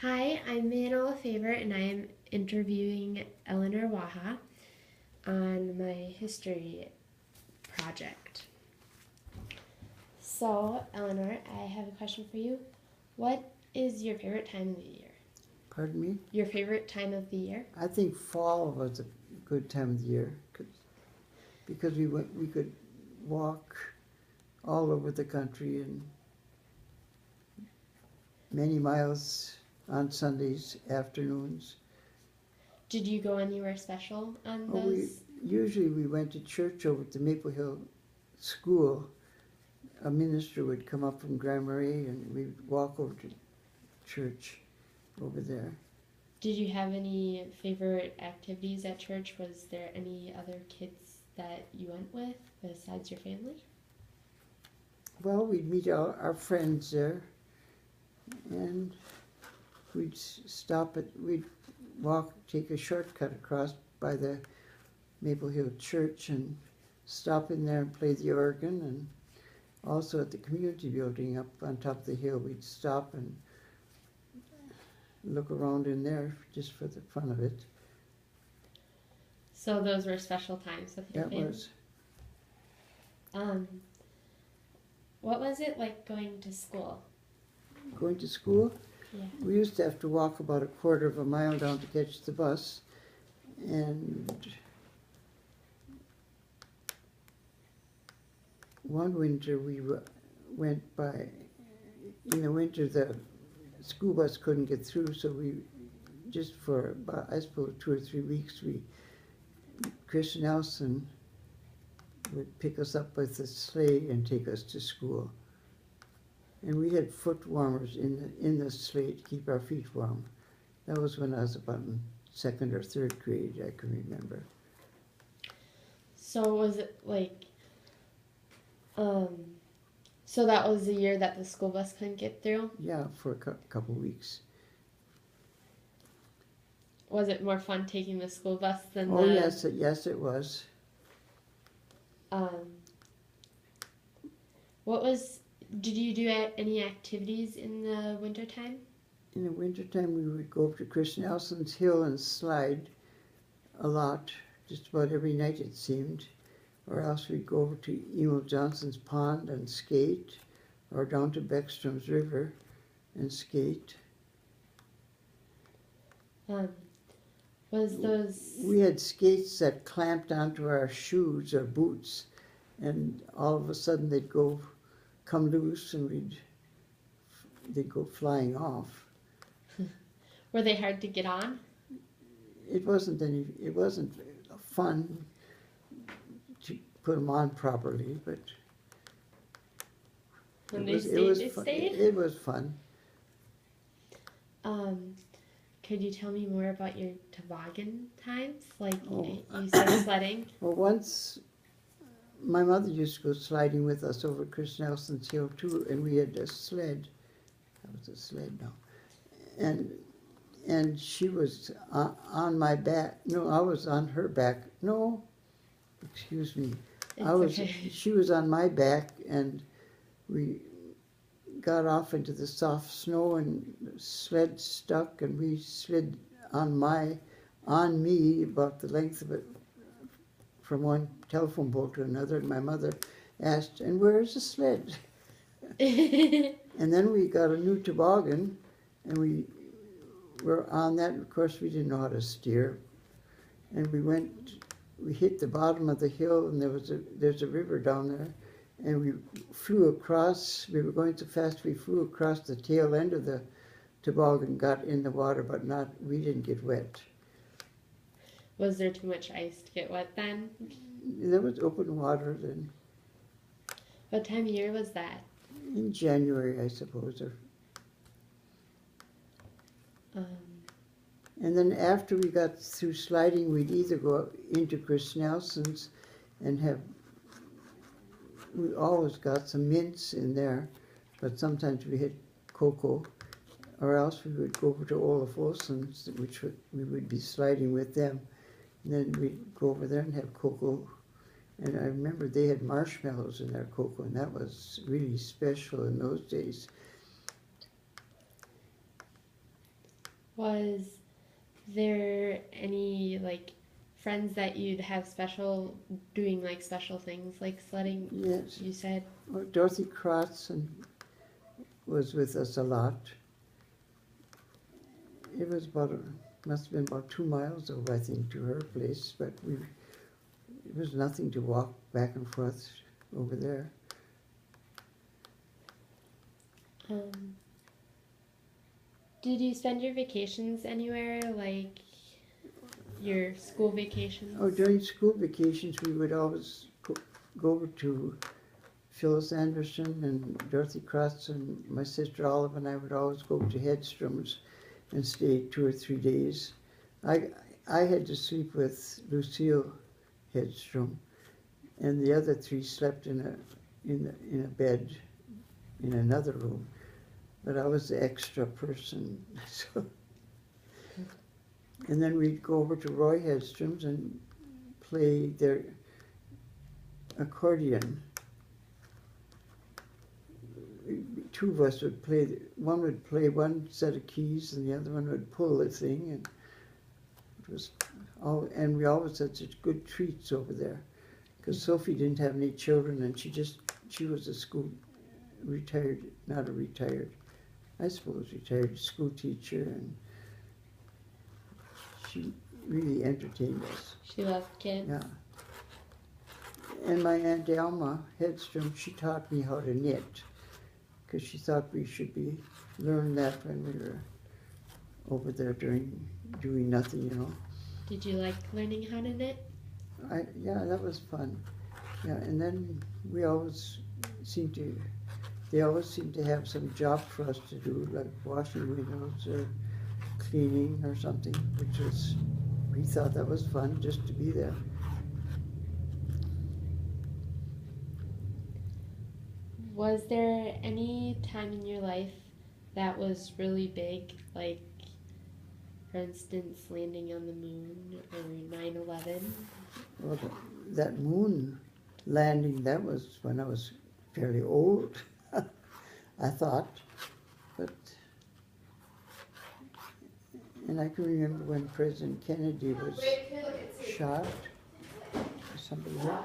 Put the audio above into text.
Hi, I'm MaeAnna LaFavor, and I am interviewing Eleanor Waha on my history project. So, Eleanor, I have a question for you. What is your favorite time of the year? Pardon me? Your favorite time of the year? I think fall was a good time of the year because we could walk all over the country and many miles on Sundays afternoons. Did you go anywhere special on Oh, those? usually we went to church over at the Maple Hill School. A minister would come up from Grand Marais and we'd walk over to church over there. Did you have any favorite activities at church? Was there any other kids that you went with besides your family? Well, we'd meet our friends there and we'd walk, take a shortcut across by the Maple Hill Church and stop in there and play the organ. And also at the community building up on top of the hill, we'd stop and look around in there just for the fun of it. So those were special times with your That family? was. What was it like going to school? Going to school? Yeah. We used to have to walk about a quarter of a mile down to catch the bus. And one winter we went by, in the winter the school bus couldn't get through, so we, just for about, I suppose, 2 or 3 weeks, Chris Nelson would pick us up with a sleigh and take us to school. And we had foot warmers in the sleigh to keep our feet warm. That was when I was about in 2nd or 3rd grade, I can remember. So was it like, so that was the year that the school bus couldn't get through? Yeah, for a couple weeks. Was it more fun taking the school bus than Oh, yes, it was. Did you do any activities in the wintertime? In the wintertime, we would go up to Chris Nelson's hill and slide a lot, just about every night it seemed. Or else we'd go over to Emil Johnson's pond and skate, or down to Beckstrom's river and skate. We had skates that clamped onto our shoes or boots, and all of a sudden they'd come loose and they'd go flying off. Were they hard to get on? It wasn't fun to put them on properly, but When it stayed? It was fun. Could you tell me more about your toboggan times? Like you said sledding? Well, once my mother used to go sliding with us over Chris Nelson's hill too, and we had a sled. That was a sled now. And she was on my back. No, I was on her back. No, excuse me. Okay. She was on my back, and we got off into the soft snow, and the sled stuck, and we slid on me about the length of it from one telephone pole to another. And my mother asked, "And where's the sled?" And then we got a new toboggan, and we were on that. Of course, we didn't know how to steer, and we hit the bottom of the hill, and there's a river down there, and we flew across. We were going so fast we flew across the tail end of the toboggan, got in the water, but we didn't get wet. Was there too much ice to get wet then? There was open water then. What time of year was that? In January, I suppose. And then after we got through sliding, we'd either go into Chris Nelson's and we always got some mints in there, but sometimes we had cocoa, or else we would go over to Olaf Olsen's, which we would be sliding with them. And then we'd go over there and have cocoa. And I remember they had marshmallows in their cocoa, and that was really special in those days. Was there any like friends that you'd have doing like special things like sledding? Yes. You said. Well, Dorothy Crotson was with us a lot. It was must have been about 2 miles over, I think, to her place, but it was nothing to walk back and forth over there. Did you spend your vacations anywhere, like your school vacations? Oh, during school vacations, we would always go over to Phyllis Anderson and Dorothy Crotts, and my sister Olive and I would always go to Hedstrom's and stay 2 or 3 days. I had to sleep with Lucille Hedstrom, and the other 3 slept in a bed in another room. But I was the extra person. So. And then we'd go over to Roy Hedstrom's and play their accordion. 2 of us would play, one would play one set of keys and the other one would pull the thing, and it was and we always had such good treats over there, because Sophie didn't have any children, and she was a school retired school teacher, and she really entertained us. She loved kids. Yeah. And my Aunt Alma Hedstrom, she taught me how to knit, because she thought we should learn that when we were over there doing nothing, you know. Did you like learning how to knit? Yeah, that was fun. Yeah, and then they always seemed to have some job for us to do, like washing windows or cleaning or something, we thought that was fun, just to be there. Was there any time in your life that was really big, like, for instance, landing on the moon or 9/11? Well, that moon landing, that was when I was fairly old, I thought. And I can remember when President Kennedy was shot. Somebody there?